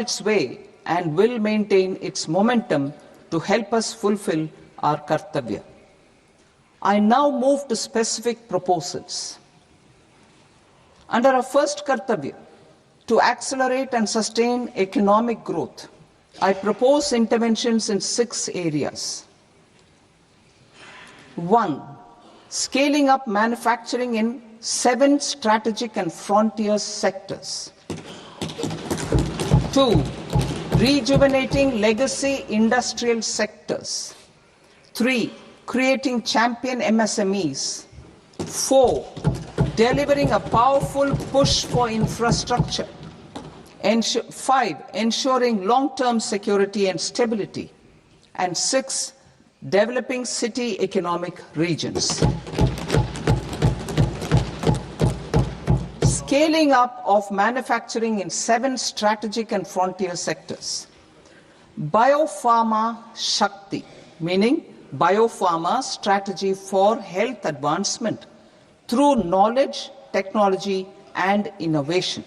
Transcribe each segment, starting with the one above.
its way and will maintain its momentum to help us fulfill our kartavya. I now move to specific proposals. Under our first kartavya, to accelerate and sustain economic growth, I propose interventions in 6 areas. 1. Scaling up manufacturing in 7 strategic and frontier sectors. 2. Rejuvenating legacy industrial sectors. 3. Creating champion MSMEs. 4. Delivering a powerful push for infrastructure. 5. Ensuring long-term security and stability. And 6. Developing city economic regions. Scaling up of manufacturing in 7 strategic and frontier sectors. Biopharma Shakti, meaning biopharma strategy for health advancement through knowledge, technology, and innovation.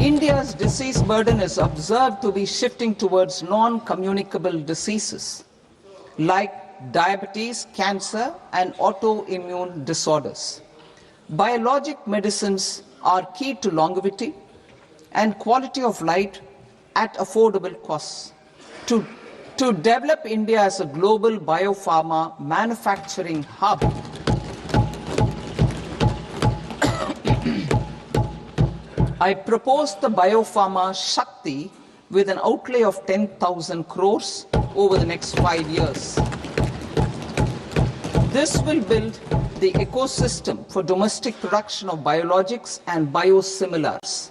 India's disease burden is observed to be shifting towards non-communicable diseases like diabetes, cancer, and autoimmune disorders. Biologic medicines are key to longevity and quality of life at affordable costs. To develop India as a global biopharma manufacturing hub, I propose the Biopharma Shakti with an outlay of 10,000 crores over the next 5 years. This will build the ecosystem for domestic production of biologics and biosimilars.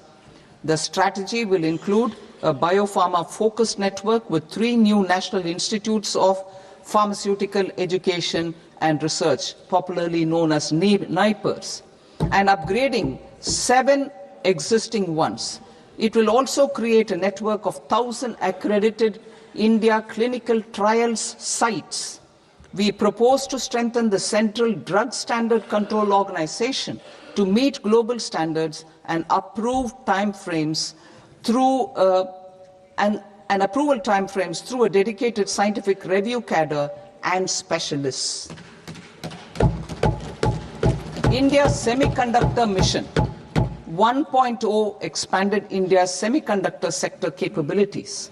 The strategy will include a biopharma-focused network with 3 new national institutes of pharmaceutical education and research, popularly known as NIPERs, and upgrading 7 existing ones. It will also create a network of 1,000 accredited India clinical trials sites. We propose to strengthen the Central Drug Standard Control Organization to meet global standards and approve timeframes through approval timeframes through a dedicated scientific review cadre and specialists. India's Semiconductor Mission 1.0 expanded India's semiconductor sector capabilities.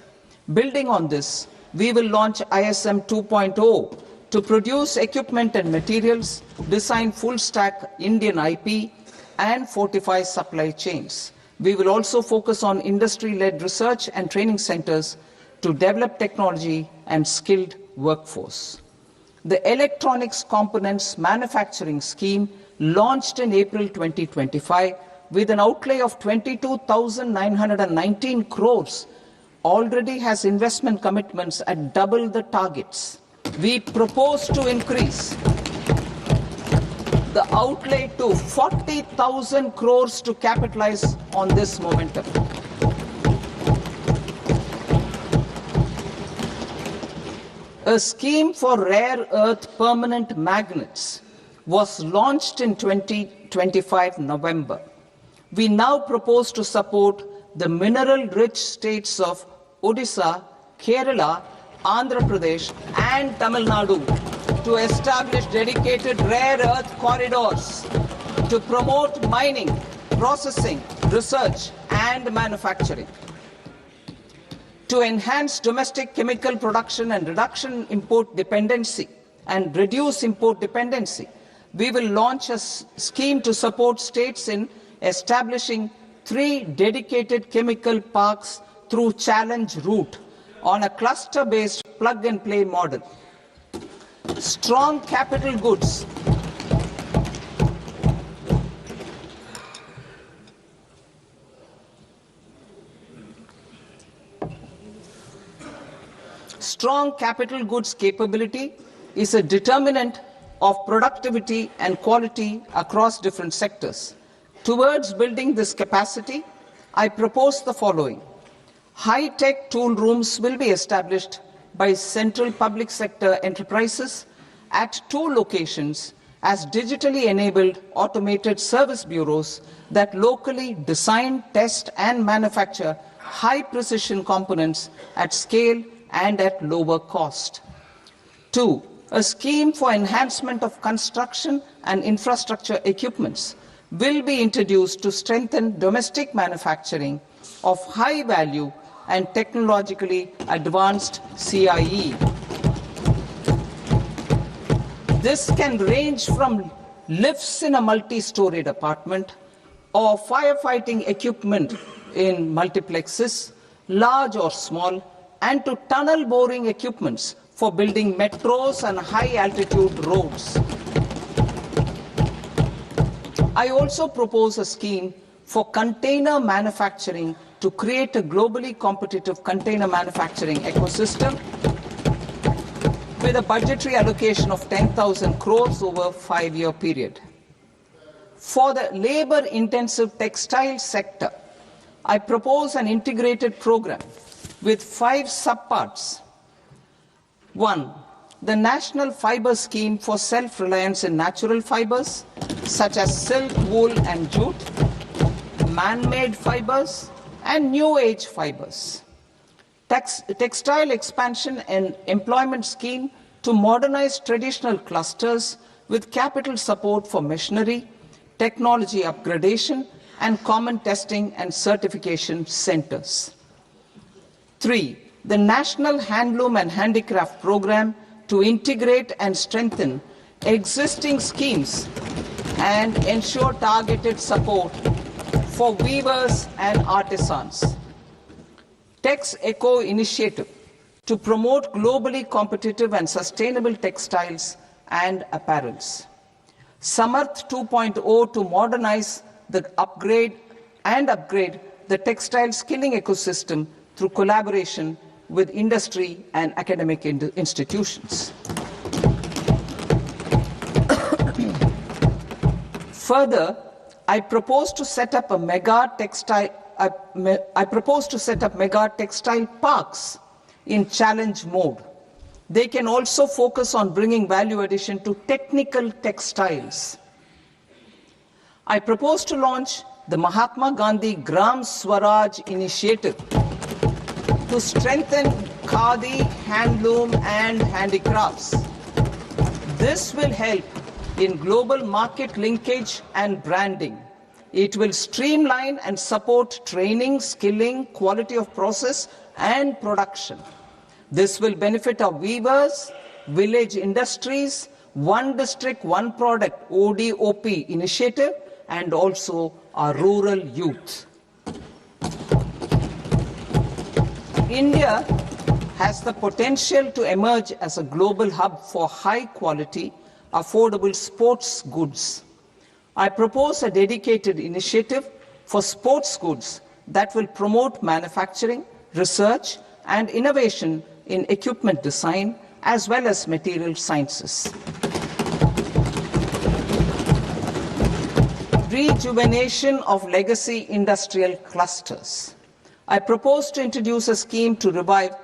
Building on this, we will launch ISM 2.0 to produce equipment and materials, design full-stack Indian IP, and fortify supply chains. We will also focus on industry-led research and training centers to develop technology and skilled workforce. The Electronics Components Manufacturing Scheme, launched in April 2025, with an outlay of 22,919 crores, already has investment commitments at double the targets. We propose to increase the outlay to 40,000 crores to capitalize on this momentum. A scheme for rare earth permanent magnets was launched in 2025 November. We now propose to support the mineral-rich states of Odisha, Kerala, Andhra Pradesh, and Tamil Nadu to establish dedicated rare earth corridors to promote mining, processing, research, and manufacturing. To enhance domestic chemical production and reduce import dependency, we will launch a scheme to support states in establishing 3 dedicated chemical parks through challenge route on a cluster-based plug-and-play model. Strong capital goods. Strong capital goods capability is a determinant of productivity and quality across different sectors. Towards building this capacity, I propose the following. High-tech tool rooms will be established by central public sector enterprises at 2 locations as digitally enabled automated service bureaus that locally design, test, and manufacture high precision components at scale and at lower cost. 2. A scheme for enhancement of construction and infrastructure equipments will be introduced to strengthen domestic manufacturing of high value and technologically advanced CIE. This can range from lifts in a multi-storied apartment or firefighting equipment in multiplexes, large or small, and to tunnel boring equipments for building metros and high-altitude roads. I also propose a scheme for container manufacturing to create a globally competitive container manufacturing ecosystem with a budgetary allocation of 10,000 crores over a 5-year period. For the labor-intensive textile sector, I propose an integrated program with 5 subparts. 1. The National Fiber Scheme for self-reliance in natural fibers, such as silk, wool, and jute, man-made fibers, and new age fibers. Textile expansion and employment scheme to modernize traditional clusters with capital support for machinery, technology upgradation, and common testing and certification centers. 3. The National Handloom and Handicraft Program to integrate and strengthen existing schemes and ensure targeted support for weavers and artisans. Tex Eco Initiative to promote globally competitive and sustainable textiles and apparels. Samarth 2.0 to modernize the upgrade the textile skilling ecosystem through collaboration with industry and academic institutions. Further, I propose to set up mega textile parks in challenge mode. They can also focus on bringing value addition to technical textiles. I propose to launch the Mahatma Gandhi Gram Swaraj initiative to strengthen khadi, handloom, and handicrafts. This will help in global market linkage and branding. It will streamline and support training, skilling, quality of process, and production. This will benefit our weavers, village industries, One District, One Product ODOP initiative, and also our rural youth. India has the potential to emerge as a global hub for high quality, affordable sports goods. I propose a dedicated initiative for sports goods that will promote manufacturing, research, and innovation in equipment design as well as material sciences. Rejuvenation of legacy industrial clusters. I propose to introduce a scheme to revive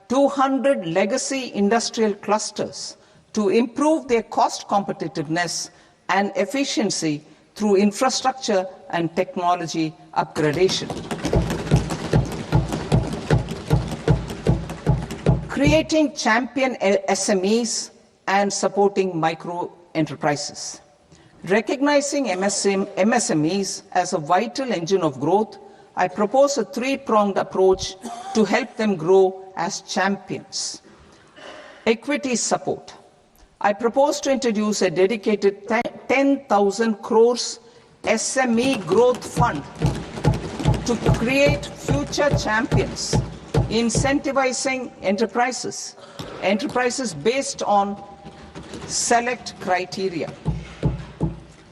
200 legacy industrial clusters to improve their cost competitiveness and efficiency through infrastructure and technology upgradation. Creating champion SMEs and supporting micro enterprises. Recognizing MSMEs as a vital engine of growth, I propose a 3-pronged approach to help them grow as champions. Equity support. I propose to introduce a dedicated 10,000 crores SME growth fund to create future champions, incentivizing enterprises based on select criteria.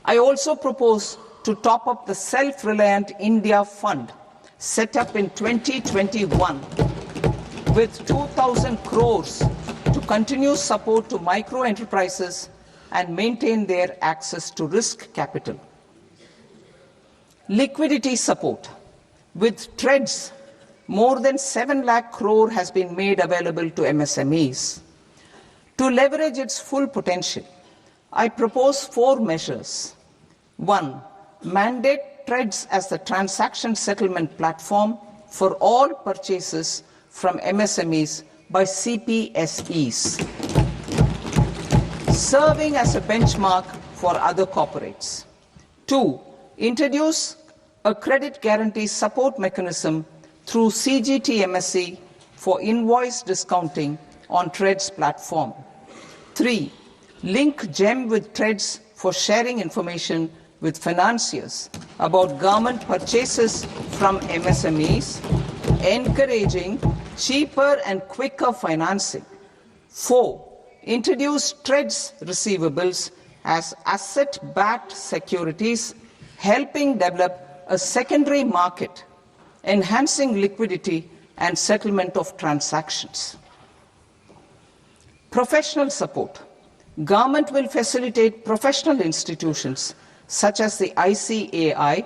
I also propose to top up the Self-Reliant India Fund set up in 2021 with 2,000 crores to continue support to micro enterprises and maintain their access to risk capital. Liquidity support. With TREDS, more than 7 lakh crore has been made available to MSMEs. To leverage its full potential, I propose 4 measures. 1. Mandate TREADS as the transaction settlement platform for all purchases from MSMEs by CPSEs, serving as a benchmark for other corporates. 2. Introduce a credit guarantee support mechanism through CGT-MSE for invoice discounting on TREADS platform. 3. Link GEM with TREADS for sharing information with financiers about government purchases from MSMEs, encouraging cheaper and quicker financing. 4. Introduce TREADS receivables as asset-backed securities, helping develop a secondary market, enhancing liquidity and settlement of transactions. Professional support. Government will facilitate professional institutions such as the ICAI,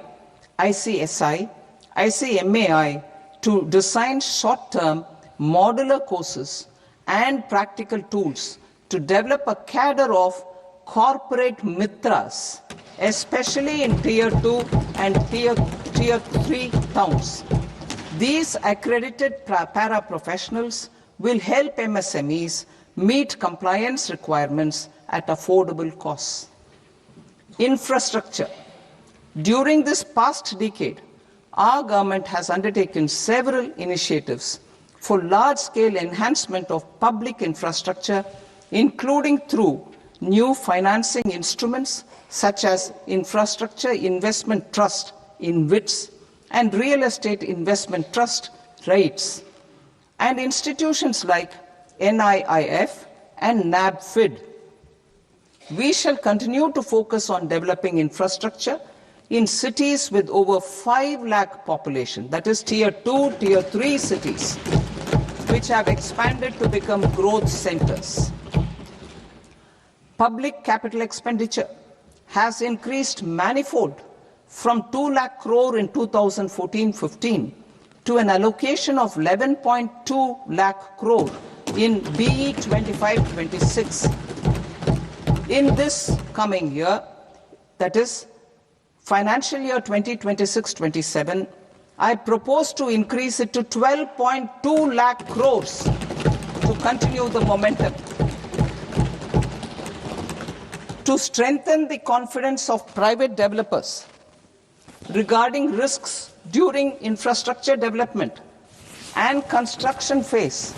ICSI, ICMAI to design short-term modular courses and practical tools to develop a cadre of corporate mitras, especially in Tier 2 and Tier 3 towns. These accredited para-professionals will help MSMEs meet compliance requirements at affordable costs. Infrastructure. During this past decade, our government has undertaken several initiatives for large-scale enhancement of public infrastructure, including through new financing instruments such as Infrastructure Investment Trust (InvITs) and Real Estate Investment Trust (REITs), and institutions like NIIF and NABFID. We shall continue to focus on developing infrastructure in cities with over 5 lakh population, that is Tier 2, Tier 3 cities, which have expanded to become growth centers. Public capital expenditure has increased manifold from 2 lakh crore in 2014-15 to an allocation of 11.2 lakh crore in BE 25-26. In this coming year, that is financial year 2026-27, I propose to increase it to 12.2 lakh crores to continue the momentum. To strengthen the confidence of private developers regarding risks during infrastructure development and construction phase,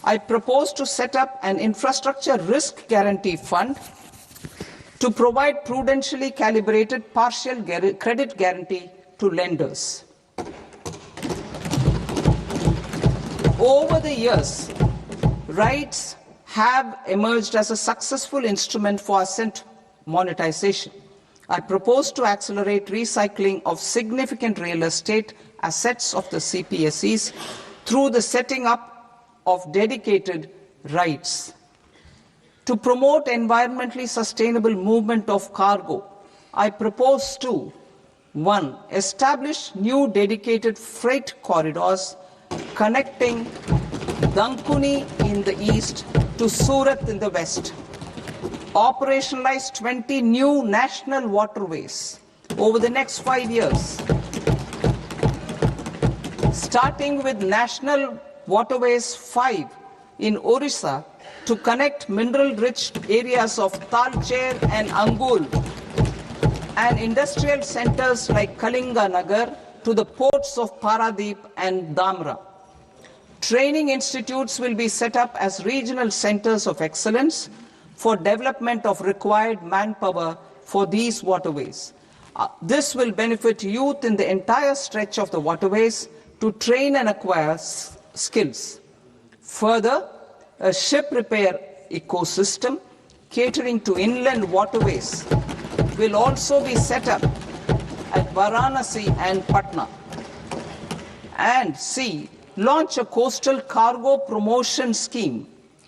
I propose to set up an infrastructure risk guarantee fund to provide prudentially calibrated partial credit guarantee to lenders. Over the years, REITs have emerged as a successful instrument for asset monetization. I propose to accelerate recycling of significant real estate assets of the CPSEs through the setting up of dedicated REITs. To promote environmentally sustainable movement of cargo, I propose to 1. Establish new dedicated freight corridors connecting Dankuni in the east to Surat in the west. Operationalize 20 new national waterways over the next 5 years, starting with National Waterways 5 in Orissa to connect mineral-rich areas of Talcher and Angul and industrial centers like Kalinga Nagar to the ports of Paradeep and Dhamra. Training institutes will be set up as regional centers of excellence for development of required manpower for these waterways. This will benefit youth in the entire stretch of the waterways to train and acquire skills. Further, a ship repair ecosystem catering to inland waterways will also be set up at Varanasi and Patna. And C. Launch a coastal cargo promotion scheme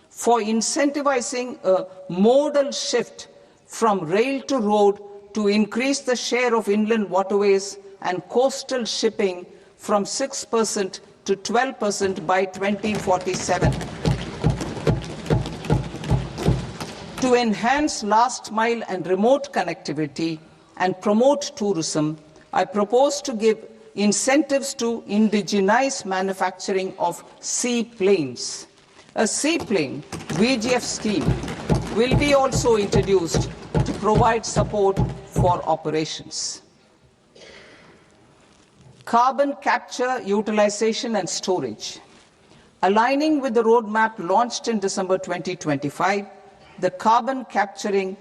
for incentivizing a modal shift from rail to road to increase the share of inland waterways and coastal shipping from 6% to 12% by 2047. To enhance last mile and remote connectivity and promote tourism, I propose to give incentives to indigenize manufacturing of seaplanes. A seaplane VGF scheme will be also introduced to provide support for operations. Carbon capture, utilization and storage. Aligning with the roadmap launched in December 2025, the carbon capture,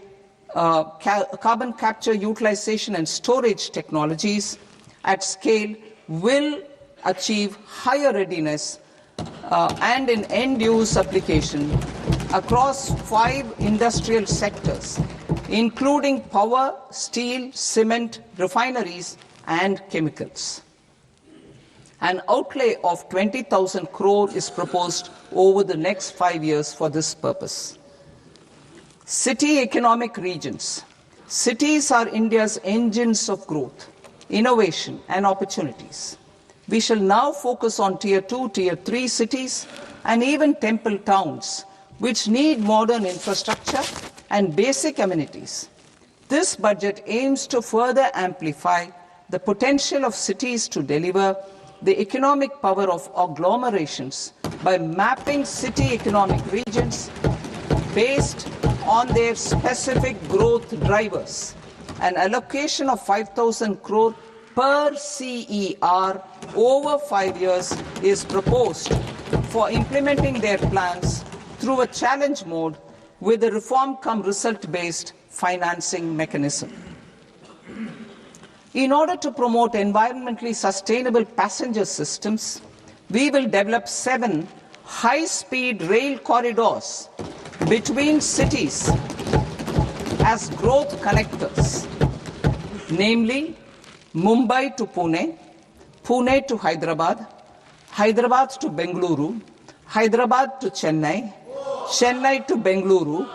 utilization and storage technologies at scale will achieve higher readiness and in end-use application across 5 industrial sectors, including power, steel, cement, refineries, and chemicals. An outlay of 20,000 crore is proposed over the next 5 years for this purpose. City economic regions. Cities are India's engines of growth, innovation, and opportunities. We shall now focus on Tier 2, Tier 3 cities, and even temple towns, which need modern infrastructure and basic amenities. This budget aims to further amplify the potential of cities to deliver the economic power of agglomerations by mapping city economic regions based on their specific growth drivers. An allocation of 5,000 crore per CER over 5 years is proposed for implementing their plans through a challenge mode with a reform-cum-result-based financing mechanism. In order to promote environmentally sustainable passenger systems, we will develop 7 high-speed rail corridors between cities as growth connectors, namely Mumbai to Pune, Pune to Hyderabad, Hyderabad to Bengaluru, Hyderabad to Chennai, Chennai to Bengaluru,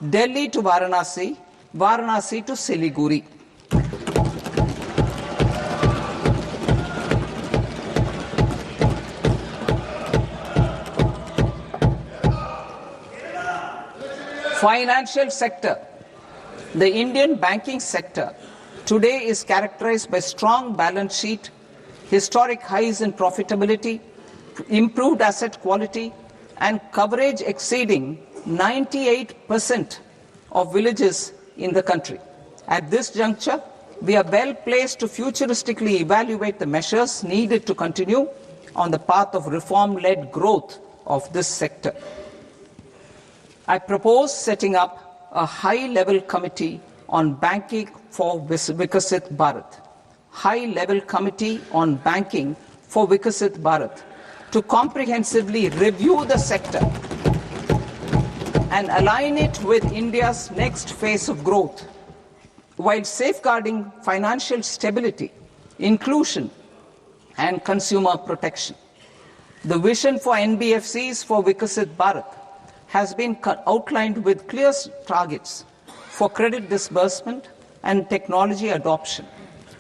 Delhi to Varanasi, Varanasi to Siliguri. Financial sector. The Indian banking sector today is characterized by strong balance sheet, historic highs in profitability, improved asset quality, and coverage exceeding 98% of villages in the country. At this juncture, we are well placed to futuristically evaluate the measures needed to continue on the path of reform-led growth of this sector. I propose setting up a high-level committee on banking for Vikasit Bharat. High-level committee on banking for Vikasit Bharat to comprehensively review the sector and align it with India's next phase of growth, while safeguarding financial stability, inclusion, and consumer protection. The vision for NBFCs for Vikasit Bharat has been outlined with clear targets for credit disbursement and technology adoption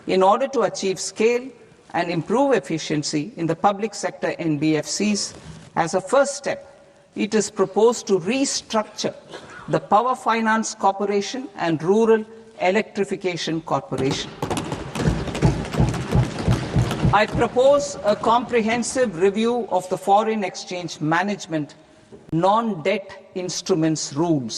in order to achieve scale and improve efficiency in the public sector NBFCs. As a first step, it is proposed to restructure the Power Finance Corporation and Rural Electrification Corporation. I propose a comprehensive review of the foreign exchange management non-debt instruments rules.